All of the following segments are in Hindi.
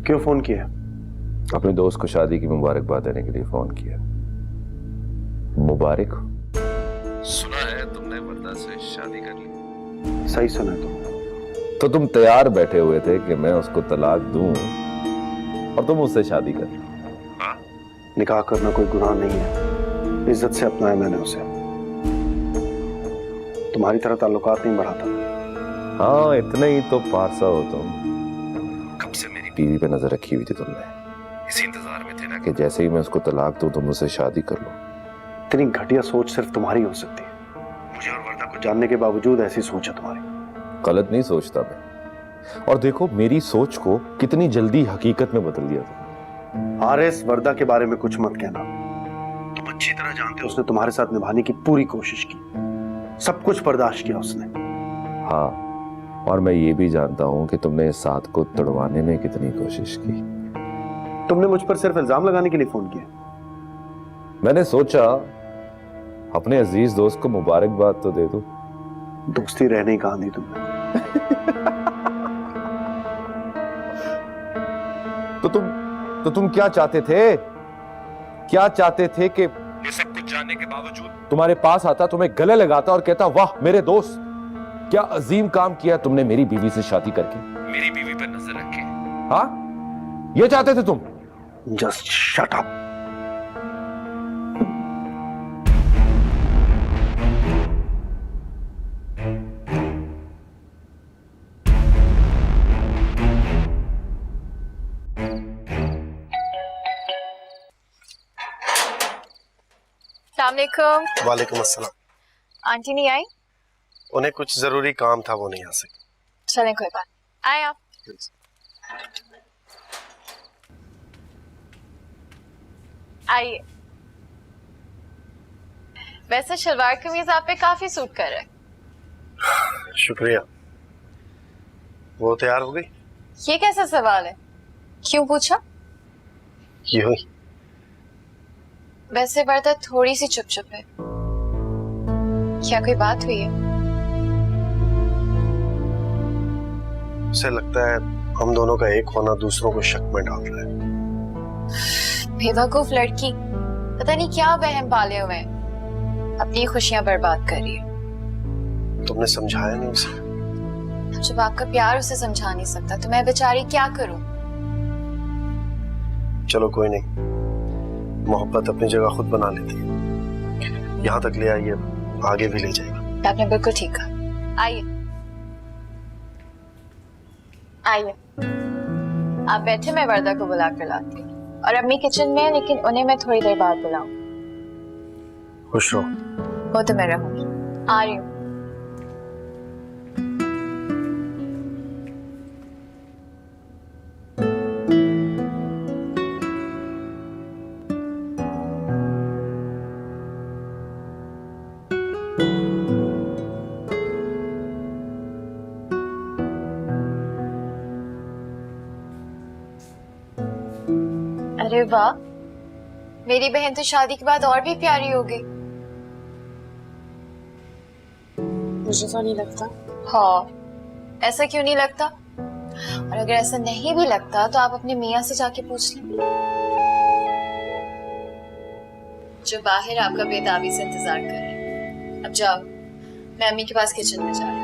क्यों फोन किया? अपने दोस्त को शादी की मुबारकबाद देने के लिए फोन किया। मुबारक। सुना है तुमने वर्दा से शादी कर ली। सही सुना तुम। तो तुम तैयार बैठे हुए थे कि मैं उसको तलाक दूं और तुम उससे शादी कर लो। हाँ? निकाह करना कोई गुनाह नहीं है, इज्जत से अपनाया मैंने उसे। तुम्हारी तरह ताल्लुकात नहीं बढ़ाता। हाँ, इतने ही तो पारसा हो तुम। कब से मेरी बीवी पे नजर रखी हुई थी तुमने? इसी इंतजार में थे ना कि जैसे ही मैं उसको तलाक दूं तुम उससे शादी कर लो। इतनी घटिया सोच सिर्फ तुम्हारी हो सकती है। मुझे और वर्दा को जानने के बावजूद ऐसी सोच है तुम्हारी। गलत नहीं सोचता मैं, और देखो मेरी सोच को कितनी जल्दी हकीकत में बदल दिया तुमने। हारिस, वर्दा के बारे में कुछ मत कहना। तुम अच्छी तरह जानते हो उसने तुम्हारे साथ निभाने की पूरी कोशिश की, सब कुछ बर्दाश्त किया उसने। हाँ, और मैं ये भी जानता हूं कि तुमने इस साथ को तोड़वाने में कितनी कोशिश की। तुमने मुझ पर सिर्फ इल्जाम लगाने के लिए फोन किया? मैंने सोचा अपने अजीज दोस्त को मुबारकबाद तो दे दूं। दोस्ती रहने ही कहां दी तुमने? तो तुम क्या चाहते थे? क्या चाहते थे कि ये सब कुछ जानने के बावजूद तुम्हारे पास आता, तुम्हें गले लगाता और कहता वाह मेरे दोस्त, क्या अजीम काम किया तुमने मेरी बीवी से शादी करके, मेरी बीवी पर नजर रख के। हाँ, ये चाहते थे तुम? Just shut up. अस्सलामुअलैकुम। वालेकुम अस्सलाम। आंटी नहीं आई? उन्हें कुछ जरूरी काम था, वो नहीं आ सकी। चलें, कोई बात। आए आप। आइए। वैसे शलवार कमीज आप पे काफी सूट कर रहा है। शुक्रिया। वो तैयार हो गई? ये कैसा सवाल है? क्यों पूछा? यूं ही। वैसे वर्दा थोड़ी सी चुप चुप है, क्या कोई बात हुई है? उसे लगता है हम दोनों का एक होना दूसरों को शक में डाल रहा है। बेवकूफ लड़की, पता नहीं क्या वहम पाले हुए हैं, अपनी खुशियां बर्बाद कर रही है। तुमने समझाया नहीं उसे? जब आपका प्यार उसे समझा नहीं सकता तो मैं बेचारी क्या करूं? चलो कोई नहीं, मोहब्बत अपनी जगह खुद बना लेती है। यहाँ तक ले आइए, आगे भी ले जाएगा। आपने बिल्कुल ठीक कहा। आइए आइए, आप बैठे, मैं वर्दा को बुला कर लाती हूँ। और अम्मी किचन में है, लेकिन उन्हें मैं थोड़ी देर बाद बुलाऊं। खुश रहो। वो तो मैं रहूंगी, आ रही हूँ। अरे वाह, मेरी बहन तो शादी के बाद और भी प्यारी हो गई। मुझे तो नहीं लगता। हाँ, ऐसा क्यों नहीं लगता? और अगर ऐसा नहीं भी लगता तो आप अपने मियाँ से जाके पूछ लें, जो बाहर आपका बेताबी से इंतजार कर रहे हैं। अब जाओ, मैं अम्मी के पास किचन में जा रही हूँ।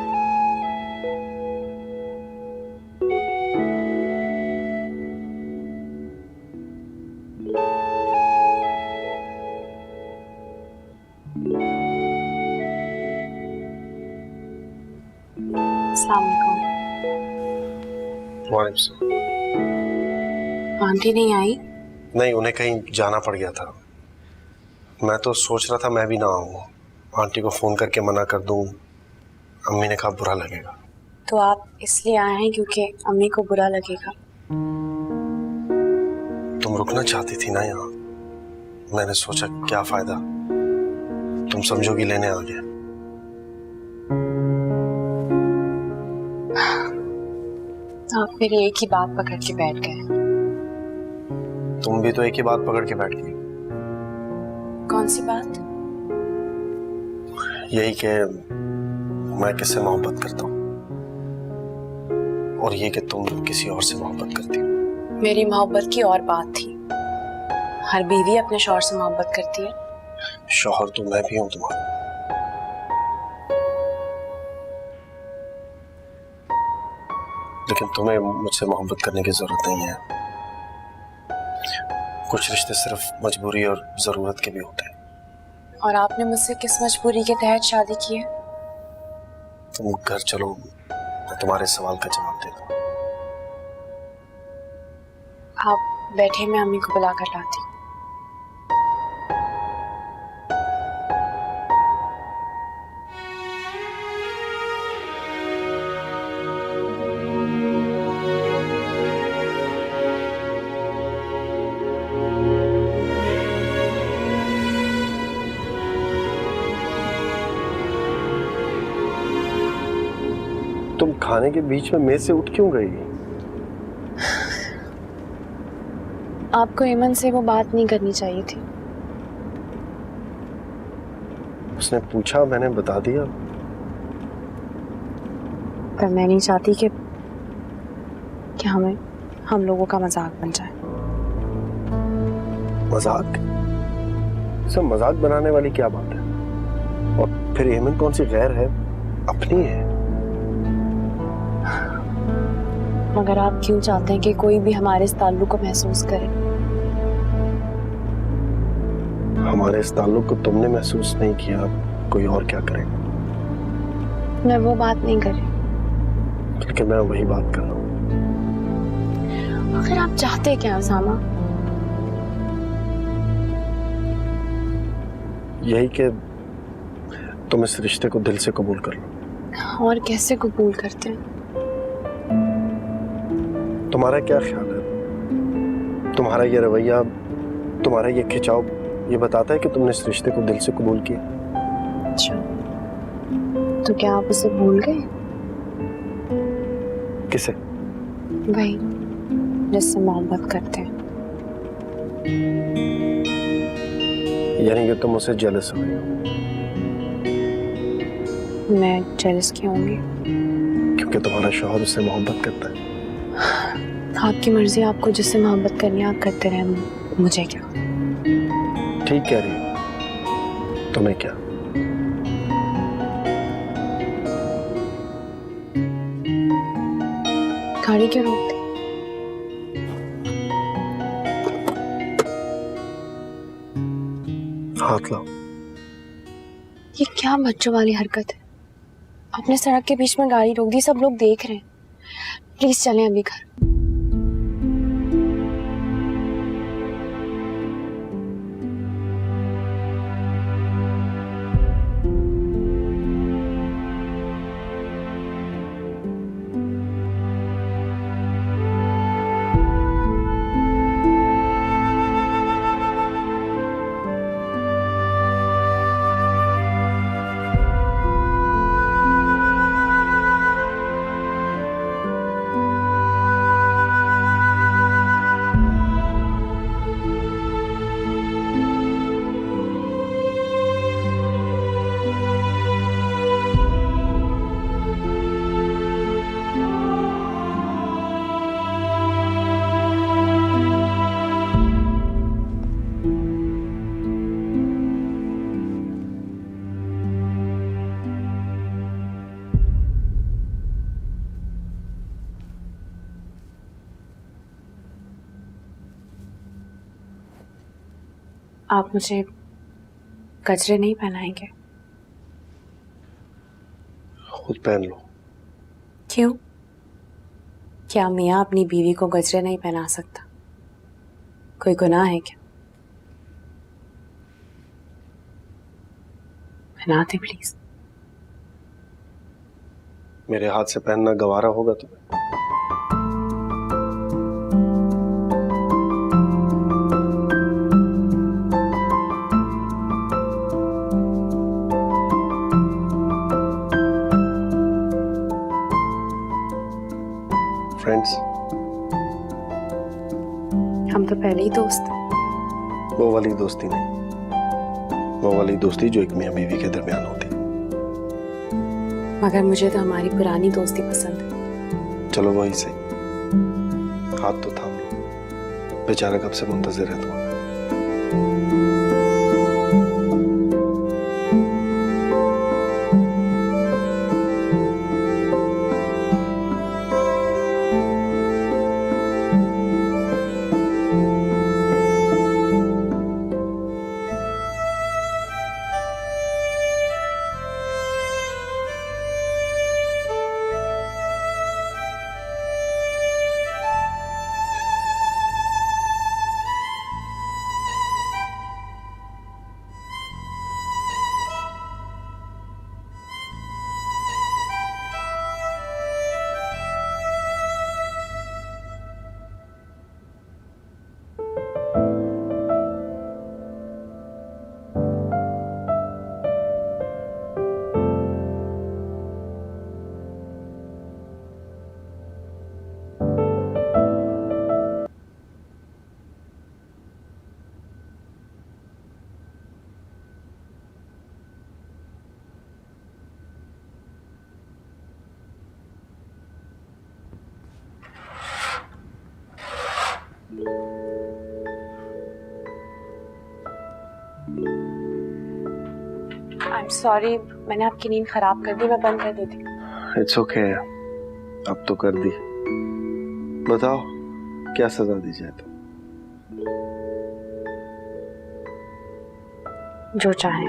अस्सलाम वालेकुम। वालेकुम सलाम। आंटी नहीं आई? नहीं, उन्हें कहीं जाना पड़ गया था। मैं तो सोच रहा था मैं भी ना आऊँ, आंटी को फोन करके मना कर दूं। अम्मी ने कहा बुरा लगेगा। तो आप इसलिए आए हैं क्योंकि अम्मी को बुरा लगेगा? तुम रुकना चाहती थी ना यहाँ, मैंने सोचा क्या फायदा, तुम समझोगी लेने आ गया। आप फिर एक ही बात पकड़ के बैठ गए। तुम भी तो एक ही बात पकड़ के बैठ गई। कौन सी बात? यही कि मैं किससे मोहब्बत करता हूँ और ये कि तुम किसी और से मोहब्बत करती हो। मेरी मोहब्बत की और बात थी। हर बीवी अपने शौहर से मोहब्बत करती है। शौहर तो मैं भी हूं तुम्हारा। लेकिन तुम्हें मुझसे मोहब्बत करने की जरूरत नहीं है। कुछ रिश्ते सिर्फ मजबूरी और जरूरत के भी होते हैं। और आपने मुझसे किस मजबूरी के तहत शादी की है? तुम घर चलो, मैं तुम्हारे सवाल का जवाब दे दूं। आप बैठे, मैं अम्मी को बुला कर लाती हूँ। तुम खाने के बीच में मेज से उठ क्यों गई? आपको ईमन से वो बात नहीं करनी चाहिए थी। उसने पूछा, मैंने बता दिया। पर मैं नहीं चाहती कि हम लोगों का मजाक बन जाए। मजाक? सब मजाक बनाने वाली क्या बात है? और फिर हेमंत कौन सी गैर है, अपनी है। मगर आप क्यों चाहते हैं कि कोई भी हमारे इस ताल्लुक को महसूस करे? हमारे इस ताल्लुक को तुमने महसूस नहीं किया, कोई और क्या करेगा? मैं वो बात नहीं कर रही। लेकिन मैं वही बात कर रहा हूँ। अगर आप चाहते क्या उसामा? यही कि तुम इस रिश्ते को दिल से कबूल कर लो। और कैसे कबूल करते हैं? तुम्हारा क्या ख्याल है? तुम्हारा ये रवैया, तुम्हारा ये खिंचाव, ये बताता है कि तुमने इस रिश्ते को दिल से कबूल किया। अच्छा, तो क्या आप उसे भूल गए? किसे? वही जिससे मोहब्बत करते हैं। यानी कि तुम उसे जेलस हो गई हो? मैं जेलस क्यों होंगी? क्योंकि तुम्हारा शौहर उससे मोहब्बत करता है। आपकी मर्जी, आपको जिससे मोहब्बत करनी है आप करते रहे, मुझे क्या? ठीक कह रही हो। तुम्हें क्या? गाड़ी क्यों रोकते? हाथ लाओ। ये क्या बच्चों वाली हरकत है? आपने सड़क के बीच में गाड़ी रोक दी, सब लोग देख रहे हैं। प्लीज चलें अभी घर। आप मुझे गजरे नहीं पहनाएंगे? खुद पहन लो। क्यों? क्या मियाँ अपनी बीवी को गजरे नहीं पहना सकता? कोई गुनाह है क्या? पहना दे प्लीज। मेरे हाथ से पहनना गवारा होगा तुम्हें? फ्रेंड्स, हम तो पहले ही दोस्त हैं। वो वाली दोस्ती नहीं, वो वाली दोस्ती जो एक मियां बीवी के दरमियान होती। मगर मुझे तो हमारी पुरानी दोस्ती पसंद है। चलो वही सही, हाथ तो थाम लो। बेचारा कब से मुंतजिर है तुम्हारा। आई एम सॉरी, मैंने आपकी नींद खराब कर दी, मैं बंद कर देती हूँ। इट्स ओके, अब तो कर दी। बताओ क्या सजा दी जाए? तो जो चाहे।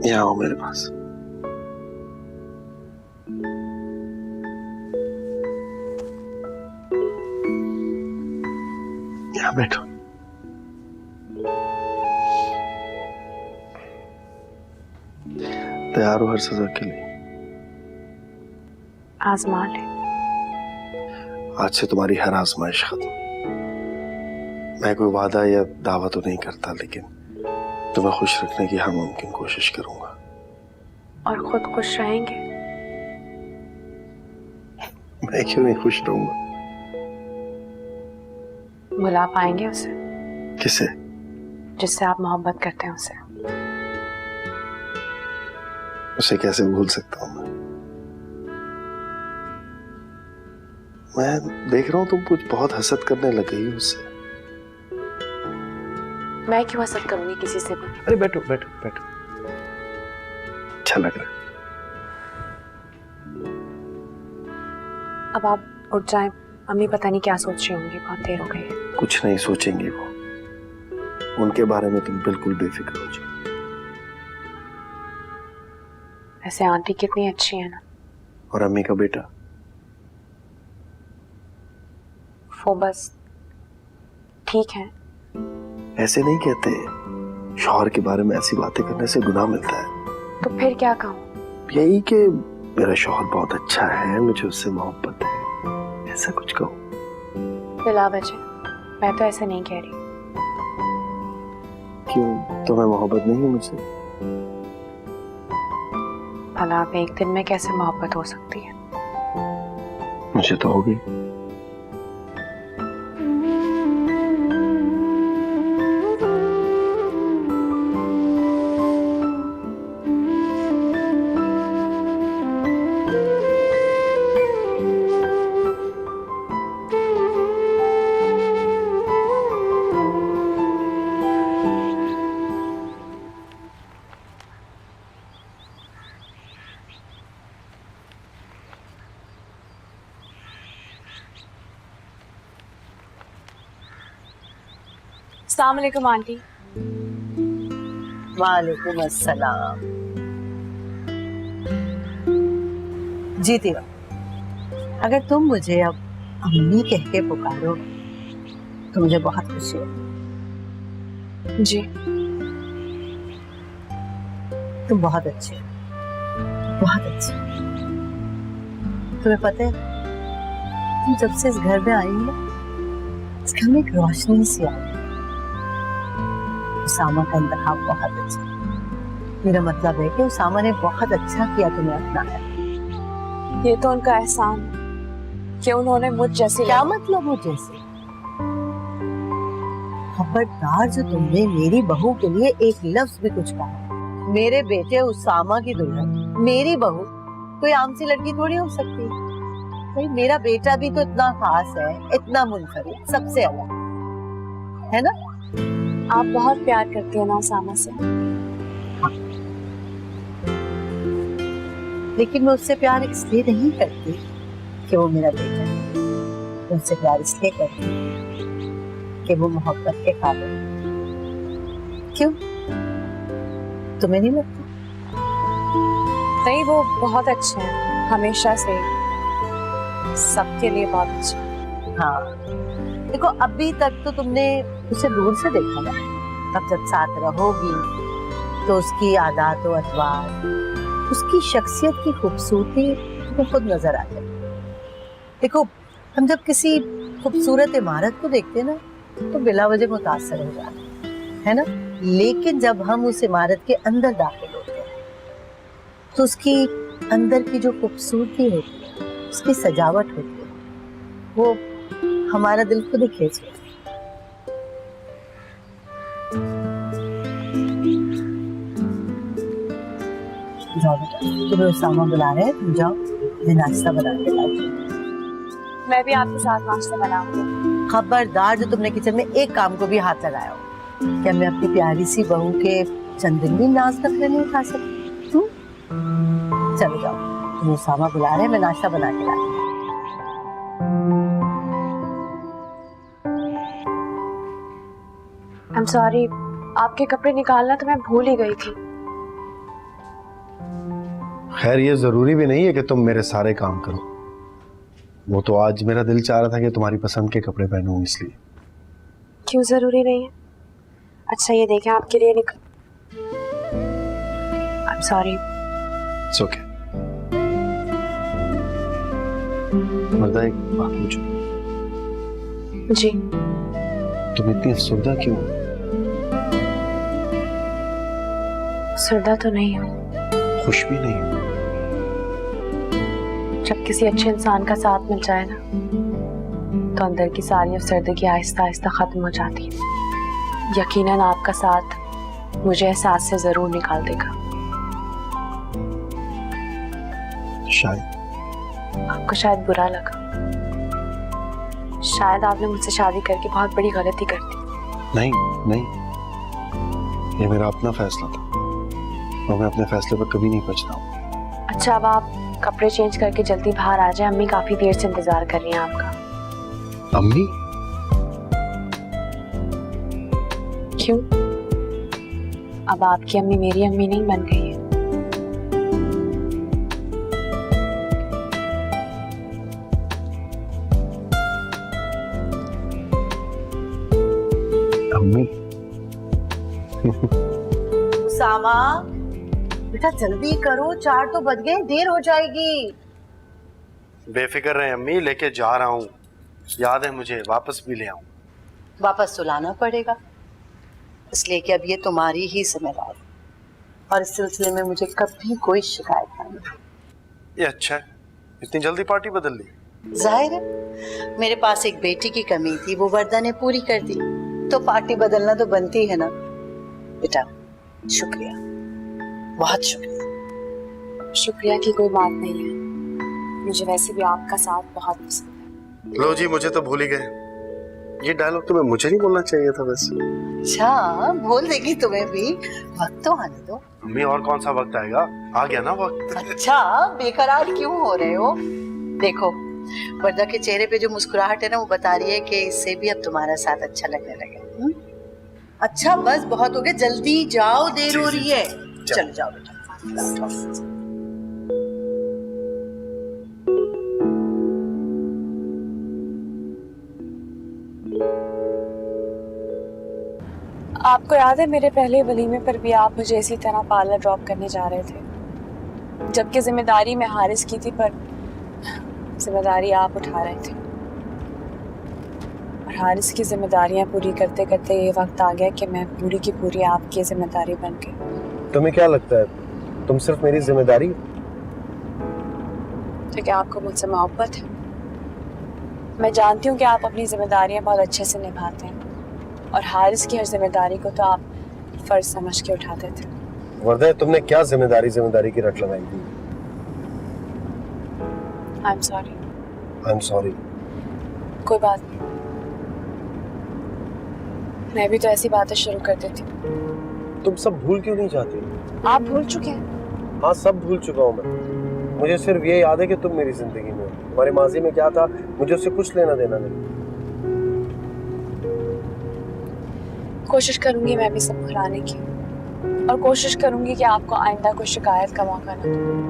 यहाँ आओ मेरे पास। यहाँ बैठो। तैयार हो हर सजा के लिए? आजमा ले। आज से तुम्हारी हर आजमाइश खत्म। मैं कोई वादा या दावा तो नहीं करता, लेकिन तुम्हें खुश रखने की हर मुमकिन कोशिश करूंगा। और खुद खुश रहेंगे? मैं क्यों नहीं खुश रहूंगा? बुला पाएंगे उसे? किसे? जिससे आप मोहब्बत करते हैं उसे। उसे कैसे भूल सकता हूं मैं देख रहा हूं तुम कुछ बहुत हसद करने लग गई हो उससे। मैं क्यों हसद करूंगी किसी से भी? अरे बैठो बैठो बैठो, अच्छा लग रहा है। अब आप उठ जाएं, अम्मी पता नहीं क्या सोच रही होंगी, बहुत देर हो गई है। कुछ नहीं सोचेंगे वो, उनके बारे में तुम बिल्कुल बेफिक्र हो जाओ। ऐसे आंटी कितनी अच्छी है ना। और अम्मी का बेटा? वो बस ठीक है। ऐसे नहीं कहते, शौहर के बारे में ऐसी बातें करने से गुनाह मिलता है। तो फिर क्या कहूँ? यही कि मेरा शौहर बहुत अच्छा है, मुझे उससे मोहब्बत है, ऐसा कुछ कहो। बिला वजह मैं तो ऐसा नहीं कह रही। क्यों, तुम्हें मोहब्बत नहीं है मुझसे? भला अब एक दिन में कैसे मोहब्बत हो सकती है? मुझे तो हो गई। अस्सलाम वालेकुम आंटी। वालेकुम अस्सलाम। जीती रहो। अगर तुम मुझे अब अम्मी कह के पुकारो तो मुझे बहुत खुशी है। जी। तुम बहुत अच्छे हो, बहुत अच्छे। तुम्हें पता है, तुम जब से इस घर में आई हो ना, इस घर में एक रोशनी सी आई। उसामा का इंतखाब बहुत अच्छा। मेरा मतलब है कि उसामा ने बहुत अच्छा किया तुम्हें अपनाया। ये तो उनका एहसान है कि उन्होंने मुझ जैसे। क्या मतलब मुझ जैसे? खबरदार जो तुमने मेरी बहू के लिए एक लफ्ज भी कुछ कहा। मेरे बेटे उसामा की दुल्हन मेरी बहू कोई आम सी लड़की थोड़ी हो सकती है। भाई मेरा बेटा भी तो इतना खास है, इतना मुनफरिद, सबसे अलग। है ना? आप बहुत प्यार करती है ना उसामा से। लेकिन मैं उससे प्यार इसलिए नहीं करती कि वो मेरा बेटा है। मैं उससे प्यार इसलिए करती हूँ कि वो मोहब्बत के काबिल है। क्यों? तुम्हें नहीं लगता? नहीं, वो बहुत अच्छे हैं, हमेशा से ही सबके लिए बहुत अच्छे। हाँ, देखो अभी तक तो तुमने उसे दूर से देखा ना, अब जब साथ रहोगी तो उसकी आदत और अतवार, उसकी शख्सियत की खूबसूरती तुम्हें खुद नजर आ जाए। देखो हम जब किसी खूबसूरत इमारत को देखते हैं ना तो बिला वजह मुतासर हो जाते हैं, है ना? लेकिन जब हम उस इमारत के अंदर दाखिल होते हैं तो उसकी अंदर की जो खूबसूरती होती है, उसकी सजावट होती है, वो हमारा दिल खुद ही खींच लेती है। जाओ बेटा, तुम्हें उसामा बुला रहे हैं, तुम जाओ, मैं नाश्ता बना के लाती हूँ। मैं भी आपके साथ नाश्ता बनाऊंगी। खबरदार जो तुमने किचन में एक काम को भी हाथ लगाया हो। क्या मैं अपनी प्यारी सी बहू के चंद दिन भी नाज नखरे नहीं उठा सकती? चलो जाओ, तुम्हें उसामा बुला रहे हैं, मैं नाश्ता बना के लाती हूँ। आई एम सॉरी, आपके कपड़े निकालना तो मैं भूल ही गई थी। खैर ये जरूरी भी नहीं है कि तुम मेरे सारे काम करो। वो तो आज मेरा दिल चाह रहा था कि तुम्हारी पसंद के कपड़े पहनूं, इसलिए। क्यों जरूरी नहीं है? अच्छा ये देखें, आपके लिए निकल। I am sorry. It's okay. मर्दा एक बात पूछो, जी। तुम इतनी अफसरदा क्यों? सुरदा तो नहीं हूँ। खुश भी नहीं हो? जब किसी अच्छे इंसान का साथ मिल जाए ना तो अंदर की सारी अफसरदगी आहिस्ता आहिस्ता खत्म हो जाती है। यकीनन आपका साथ मुझे एहसास से जरूर निकाल देगा। शायद। आपको शायद बुरा लगा, शायद आपने मुझसे शादी करके बहुत बड़ी गलती कर दी। नहीं नहीं, ये मेरा अपना फैसला था और मैं अपने फैसले पर कभी नहीं पछताऊंगा। अच्छा अब आप कपड़े चेंज करके जल्दी बाहर आ जाए, अम्मी काफी देर से इंतजार कर रही हैं आपका। अम्मी? क्यों? अब आपकी अम्मी मेरी अम्मी नहीं बन गई है। अम्मी? उसामा बेटा जल्दी करो, 4 तो बज गए, देर हो जाएगी। बेफिक्र रहे अम्मी, लेके जा रहा हूँ। याद है मुझे, वापस भी ले आऊँ। वापस तो लाना पड़ेगा, इसलिए कि अब ये तुम्हारी ही जिम्मेदारी, और इस सिलसिले में मुझे कभी कोई शिकायत नहीं। ये अच्छा है, इतनी जल्दी पार्टी बदल ली। जाहिर है मेरे पास एक बेटी की कमी थी, वो वर्दा ने पूरी कर दी, तो पार्टी बदलना तो बनती है ना। बेटा शुक्रिया, बहुत शुक्रिया। शुक्रिया की कोई बात नहीं है, मुझे वैसे भी आपका साथ बहुत पसंद है। लो जी, मुझे तो भूल ही गए। ये डायलॉग तो मुझे नहीं बोलना चाहिए था वैसे। अच्छा बोल देगी तुम्हें भी, वक्त तो आने दो। अम्मी और कौन सा वक्त आएगा, आ गया ना वक्त। अच्छा बेकरार क्यों हो रहे हो? देखो वर्दा के चेहरे पे जो मुस्कुराहट है ना, वो बता रही है कि इससे भी अब तुम्हारा साथ अच्छा लगने लगे। अच्छा बस बहुत हो गया, जल्दी जाओ, देर हो रही है। चलो जाओ बेटा। आपको याद है मेरे पहले वलीमे पर भी आप मुझे इसी तरह पार्लर ड्रॉप करने जा रहे थे, जबकि जिम्मेदारी मैं हारिस की थी, पर जिम्मेदारी आप उठा रहे थे। और हारिस की जिम्मेदारियां पूरी करते करते ये वक्त आ गया कि मैं पूरी की पूरी आपकी जिम्मेदारी बन गई। तुम्हें क्या लगता है तुम सिर्फ मेरी जिम्मेदारी? तो क्या आपको मुझसे मोहब्बत है? मैं जानती हूँ कि आप अपनी जिम्मेदारियां बहुत अच्छे से निभाते हैं, और हारिस की हर जिम्मेदारी को तो आप फर्ज समझ के उठाते थे। वर्दा तुमने क्या जिम्मेदारी की रट लगाई थी? I am sorry. I am sorry. कोई बात नहीं। मैं भी तो ऐसी बातें शुरू कर देती हूँ। तुम सब भूल क्यों नहीं जाती? आप भूल चुके हैं। हाँ, सब भूल चुका हूँ मैं। मुझे सिर्फ ये याद है कि तुम मेरी जिंदगी में हो। तुम्हारे माजी में क्या था मुझे उससे कुछ लेना देना नहीं। कोशिश करूंगी मैं भी सब भुलाने की, और कोशिश करूंगी कि आपको आइंदा कोई शिकायत का मौका न दूं।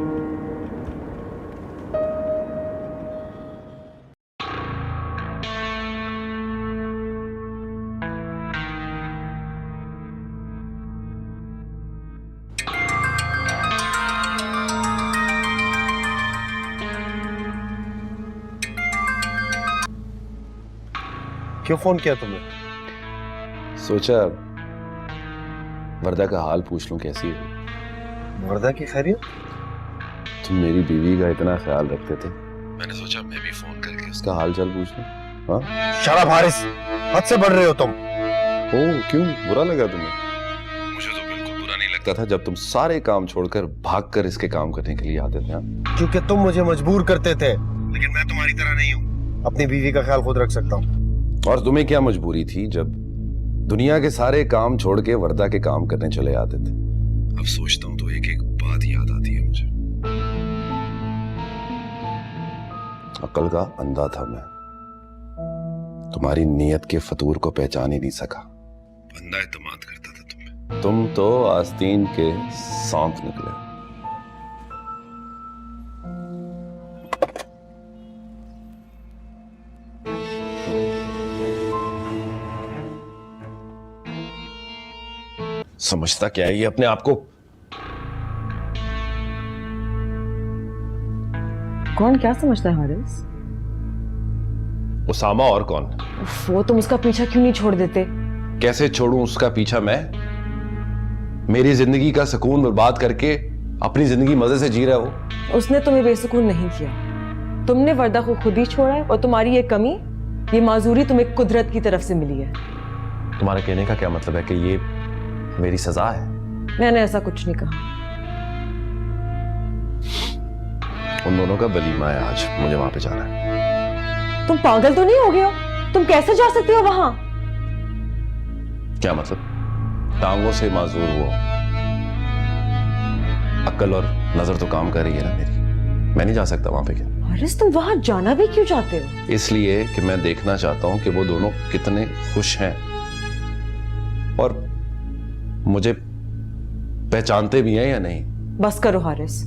क्यों फोन किया तुमने? सोचा वर्दा का हाल पूछ लूं कैसी है। वर्दा की खैरियत? तुम मेरी बीवी का इतना ख्याल रखते थे, मैंने सोचा मैं भी फोन करके उसका हाल चाल पूछ लूं। हाँ, शट अप हारिस, हद से बढ़ रहे हो तुम। ओ क्यों, बुरा लगा तुम्हें? मुझे तो बिल्कुल बुरा नहीं लगता था जब तुम सारे काम छोड़कर भागकर इसके काम करने के लिए आते थे। हाँ? क्योंकि तुम मुझे मजबूर करते थे, लेकिन मैं तुम्हारी तरह नहीं हूँ। अपनी बीवी का ख्याल खुद रख सकता हूँ। और तुम्हें क्या मजबूरी थी जब दुनिया के सारे काम छोड़ के वर्दा के काम करने चले आते थे? अब सोचता हूं तो एक एक बात याद आती है मुझे। अक्ल का अंधा था मैं, तुम्हारी नीयत के फतूर को पहचान ही नहीं सका। बंदा एतमाद करता था तुम्हें। तुम तो आस्तीन के सांप निकले। समझता क्या है ये अपने आप को? कौन क्या समझता है हारिस? उसामा और कौन? वो तुम उसका पीछा क्यों नहीं छोड़ देते? कैसे छोड़ूं उसका पीछा मैं? मेरी जिंदगी का सुकून बर्बाद करके अपनी जिंदगी मजे से जी रहा है वो। उसने तुम्हें बेसुकून नहीं किया, तुमने वर्दा को खुद ही छोड़ा है। और तुम्हारी ये कमी, ये माजूरी तुम्हें कुदरत की तरफ से मिली है। तुम्हारे कहने का क्या मतलब है कि ये मेरी सजा है? मैंने ऐसा कुछ नहीं कहा। उन दोनों का वलीमा है आज, मुझे वहां पे जाना है। तुम पागल तो नहीं हो गए हो? तुम कैसे जा सकते हो वहां? क्या मतलब? टांगों से माजूर हो, अक्ल और नजर तो काम कर रही है ना मेरी, मैं नहीं जा सकता वहां पे। क्या हारिस, तुम वहां जाना भी क्यों चाहते हो? इसलिए कि मैं देखना चाहता हूं कि वो दोनों कितने खुश हैं और मुझे पहचानते भी हैं या नहीं। बस करो हारिस,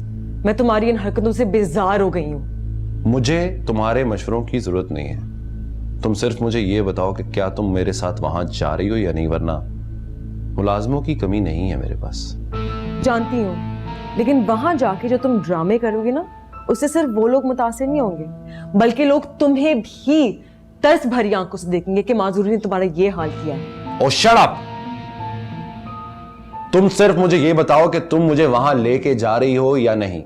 मैं तुम्हारी इन हरकतों से बेजार हो गई हूं। मुझे तुम्हारे मशवरों की जरूरत नहीं है। तुम सिर्फ मुझे ये बताओ कि क्या तुम मेरे साथ वहां जा रही हो या नहीं, वरना मुलाजमों की कमी नहीं है मेरे पास। जानती हूँ, लेकिन वहां जाके जो तुम ड्रामे करोगे ना, उससे सिर्फ वो लोग मुतासिर नहीं होंगे, बल्कि लोग तुम्हें भी तरस भरी आंखों से देखेंगे कि माजूरी ने तुम्हारा ये हाल किया है। ओ शट अप! तुम सिर्फ मुझे ये बताओ कि तुम मुझे वहां लेके जा रही हो या नहीं।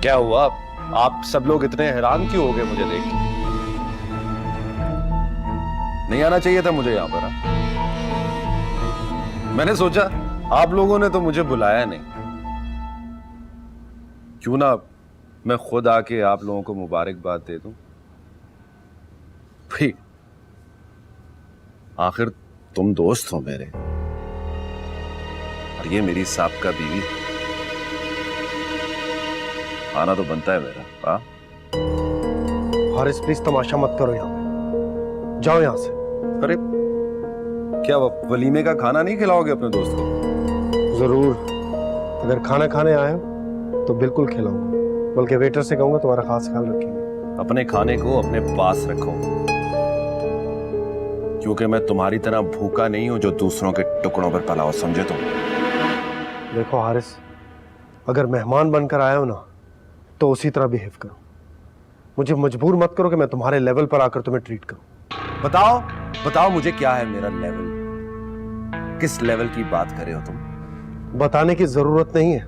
क्या हुआ? आप सब लोग इतने हैरान क्यों हो गए मुझे देख के? नहीं आना चाहिए था मुझे यहां पर। हाँ? मैंने सोचा आप लोगों ने तो मुझे बुलाया नहीं, क्यों ना मैं खुद आके आप लोगों को मुबारकबाद दे दूं। भाई आखिर तुम दोस्त हो मेरे, और ये मेरी साहब का बीवी। आना तो बनता है मेरा। हाँ हारिस प्लीज तमाशा मत करो यहाँ पे, जाओ यहाँ से। अरे क्या वलीमे का खाना नहीं खिलाओगे अपने दोस्त को? जरूर, अगर खाना खाने आए हो तो बिल्कुल खिलाऊंगा, बल्कि वेटर से कहूंगा तुम्हारा खास ख्याल रखेंगे। अपने खाने को अपने पास रखो, क्योंकि मैं तुम्हारी तरह भूखा नहीं हूं जो दूसरों के टुकड़ों पर पला हो, समझे तुम? देखो हारिस, अगर मेहमान बनकर आए हो ना तो उसी तरह बिहेव करो। मुझे मजबूर मत करो कि मैं तुम्हारे लेवल पर आकर तुम्हें ट्रीट करूं। बताओ बताओ मुझे क्या है मेरा लेवल? किस लेवल की बात कर रहे हो तुम? बताने की जरूरत नहीं है,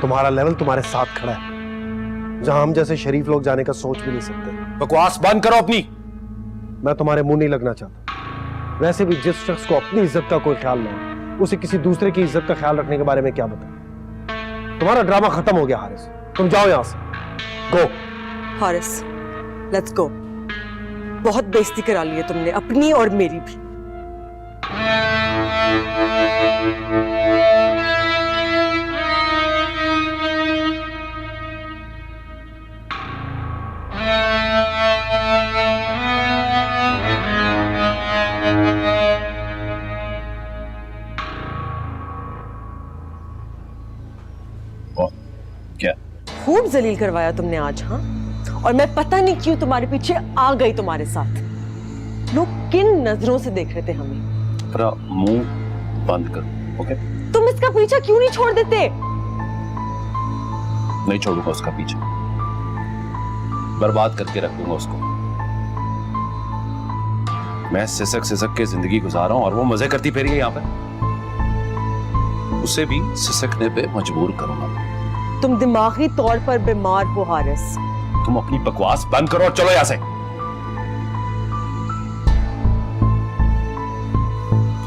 तुम्हारा लेवल तुम्हारे साथ खड़ा है, जहां हम जैसे शरीफ लोग जाने का सोच भी नहीं सकते। बकवास बंद करो अपनी। मैं तुम्हारे मुंह नहीं लगना चाहता। वैसे भी जिस शख्स को अपनी इज्जत का कोई ख्याल ना हो, उसे किसी दूसरे की इज्जत का ख्याल रखने के बारे में क्या बताऊं? तुम्हारा ड्रामा खत्म हो गया हारिस, तुम जाओ यहां से, गो। Haris, let's go. बहुत बेइज्जती करा ली है तुमने, अपनी और मेरी भी। क्या खूब जलील करवाया तुमने आज। हाँ, और मैं पता नहीं क्यों तुम्हारे पीछे आ गई तुम्हारे साथ। लोग किन नजरों से देख रहे थे हमें। अपना मुंह बंद करो, ओके? तुम इसका पीछा क्यों नहीं छोड़ देते? नहीं छोड़ूंगा उसका पीछे, बर्बाद करके रख दूंगा उसको। मैं सिसक सिसक के जिंदगी गुजार रहा हूं और वो मजे करती फिर यहाँ पे। उसे भी सिसकने पे मजबूर करूंगा। तुम दिमागी तौर पर बीमार हो हारिस। तुम अपनी बकवास बंद करो और चलो यहाँ से।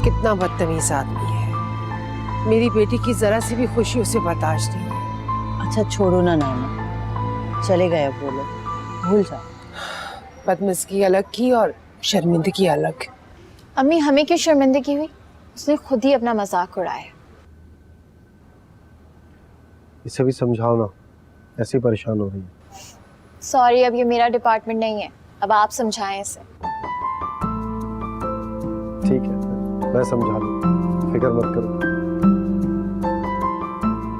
कितना बदतमीज आदमी है। मेरी बेटी की जरा सी भी खुशी उसे बर्दाश्त नहीं है। अच्छा छोड़ो ना नाना, चले गए अब वो लोग, भूल जाओ। बदमज़गी अलग की और शर्मिंदगी अलग। अम्मी हमें क्यों शर्मिंदगी हुई? उसने खुद ही अपना मजाक उड़ाया। इसे भी समझाओ ना, ऐसे ही परेशान हो रही है। सॉरी, अब ये मेरा डिपार्टमेंट नहीं है, अब आप समझाएं इसे। ठीक है, मैं समझा लूँ, फिक्र मत करो,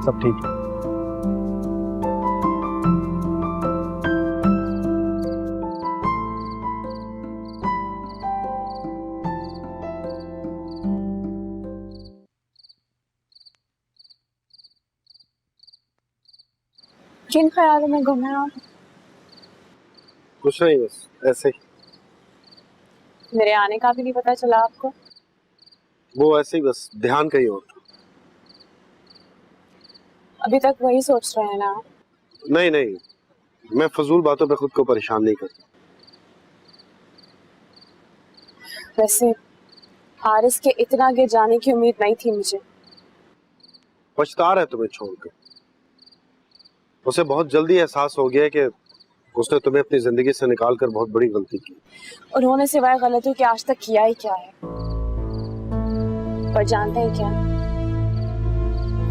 सब ठीक है। किन ख्यालों में गुम है आप? कुछ नहीं, बस ऐसे ही। मेरे आने का भी नहीं पता चला आपको? वो ऐसे ही, बस ध्यान कहीं और था। अभी तक वही सोच रहे हैं ना? नहीं नहीं, मैं फजूल बातों पे खुद को परेशान नहीं करता। वैसे हारिस के इतना आगे जाने की उम्मीद नहीं थी मुझे। पछता रहा है तुम्हें छोड़कर। उसे बहुत जल्दी एहसास हो गया कि उसने तुम्हें अपनी जिंदगी से निकाल कर बहुत बड़ी गलती की। उन्होंने सिवाय गलतियों के आज तक किया ही क्या है? पर जानते हैं क्या,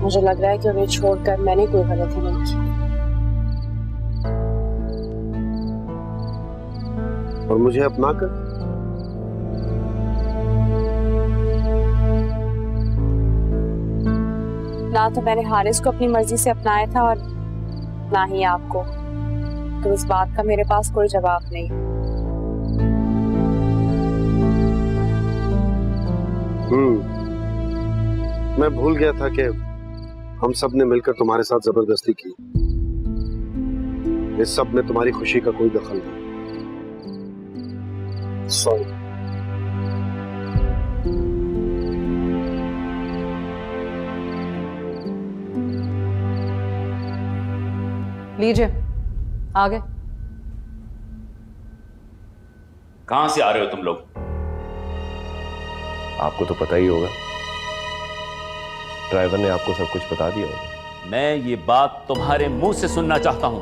मुझे लग रहा है कि उन्हें छोड़कर मैंने कोई गलती नहीं की। और मुझे अपना कर ना तो मैंने हारिस को अपनी मर्जी से अपनाया था और ना ही आपको, तो इस बात का मेरे पास कोई जवाब नहीं। मैं भूल गया था कि हम सब ने मिलकर तुम्हारे साथ जबरदस्ती की। इस सब में तुम्हारी खुशी का कोई दखल नहीं। सॉरी। लीजिए, आ गए। कहां से आ रहे हो तुम लोग? आपको तो पता ही होगा, ड्राइवर ने आपको सब कुछ बता दिया होगा। मैं ये बात तुम्हारे मुंह से सुनना चाहता हूं।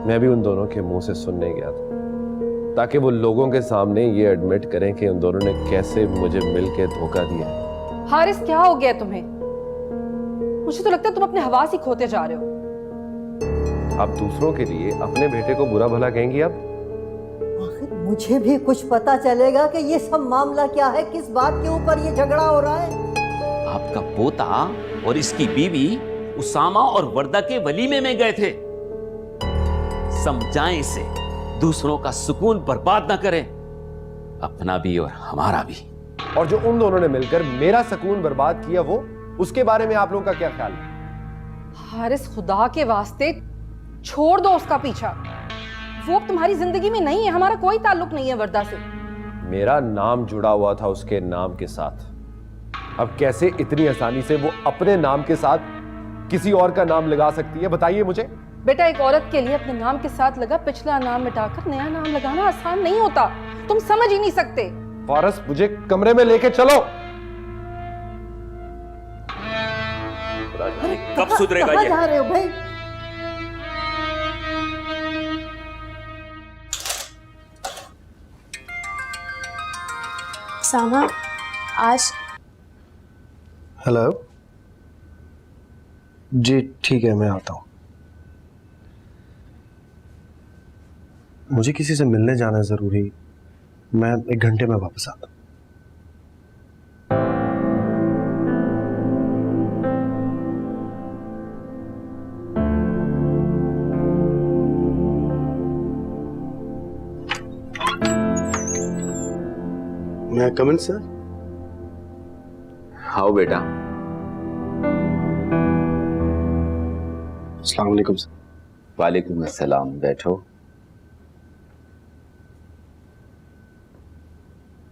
मैं भी उन दोनों के मुंह से सुनने गया था, ताकि वो लोगों के सामने ये एडमिट करें कि उन दोनों ने कैसे मुझे मिलके धोखा दिया। हारिस, क्या हो गया तुम्हें? मुझे तो लगता है तुम अपने हवास ही खोते जा रहे हो। आप दूसरों के लिए अपने बेटे को बुरा भला कहेंगी अब? आखिर मुझे भी कुछ पता चलेगा कि ये सब मामला क्या है, किस बात के ऊपर ये झगड़ा हो रहा है। आपका पोता और इसकी बीवी उसामा और वर्दा के वलीमे में गए थे। समझाएं इसे, दूसरों का सुकून बर्बाद ना करें, अपना भी और हमारा भी। और जो उन दोनों ने मिलकर मेरा सुकून बर्बाद किया, वो उसके बारे में आप लोगों का क्या ख्याल है? हारिस, खुदा के वास्ते छोड़ दो उसका पीछा। वो अब तुम्हारी जिंदगी में नहीं है, हमारा कोई ताल्लुक नहीं है वर्दा से। मेरा नाम जुड़ा हुआ था उसके नाम के साथ। अब कैसे इतनी आसानी से वो अपने नाम के साथ किसी और का नाम लगा सकती है, बताइए मुझे। बेटा, एक औरत के लिए अपने नाम के साथ लगा पिछला नाम मिटाकर नया नाम लगाना आसान नहीं होता, तुम समझ ही नहीं सकते। फारस, मुझे कमरे में लेके चलो। कब सुधरेगा कहाँ ये? जा रहे हो भाई? सामा, आज हेलो जी, ठीक है, मैं आता हूँ। मुझे किसी से मिलने जाना है जरूरी, मैं 1 घंटे में वापस आता हूँ। मैं कम इन सर? आओ बेटा। अस्सलाम वालेकुम सर। वालेकुम अस्सलाम, बैठो।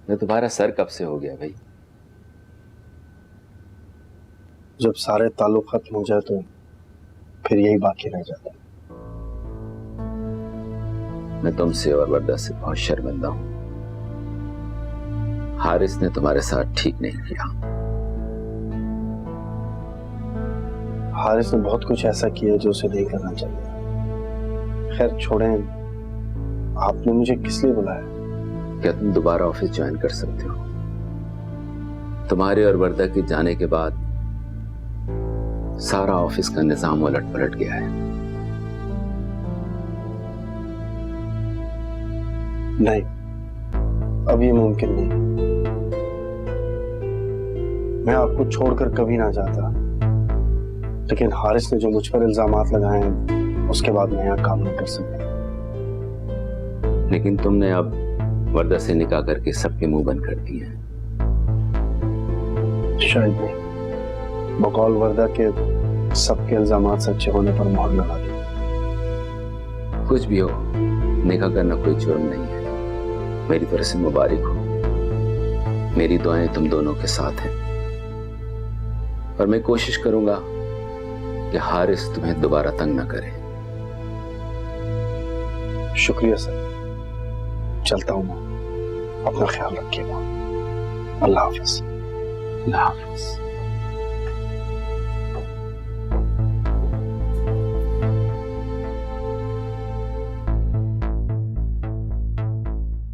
मैं तुम्हारा सर कब से हो गया भाई? जब सारे ताल्लुक खत्म हो जाए तो फिर यही बाकी रह जाता है। मैं तुमसे और वर्दा से बहुत शर्मिंदा हूं। हारिस ने तुम्हारे साथ ठीक नहीं किया। हारिस ने बहुत कुछ ऐसा किया जो उसे नहीं करना चाहिए। खैर छोड़ें, आपने मुझे किस लिए बुलाया? क्या तुम दोबारा ऑफिस ज्वाइन कर सकते हो? तुम्हारे और वर्दा के जाने के बाद सारा ऑफिस का निजाम उलट पलट गया है। नहीं, अब ये मुमकिन नहीं। मैं आपको छोड़कर कभी ना जाता, लेकिन हारिस ने जो मुझ पर इल्जामात लगाए हैं उसके बाद मैं यहाँ काम नहीं कर सकता। लेकिन तुमने अब वर्दा से निकाह करके सबके मुंह बंद कर दिए हैं। शायद नहीं, बकौल वर्दा के सबके इल्जामात सच्चे होने पर मोहर लगा दी। कुछ भी हो, निकाह करना कोई जुर्म नहीं है। मेरी तरफ से मुबारक हो। मेरी दुआएं तुम दोनों के साथ हैं और मैं कोशिश करूंगा कि हारिस तुम्हें दोबारा तंग ना करे। शुक्रिया सर, चलता हूँ मैं। अपना ख्याल रखिएगा। अल्लाह हाफिज। अल्लाह हाफिज।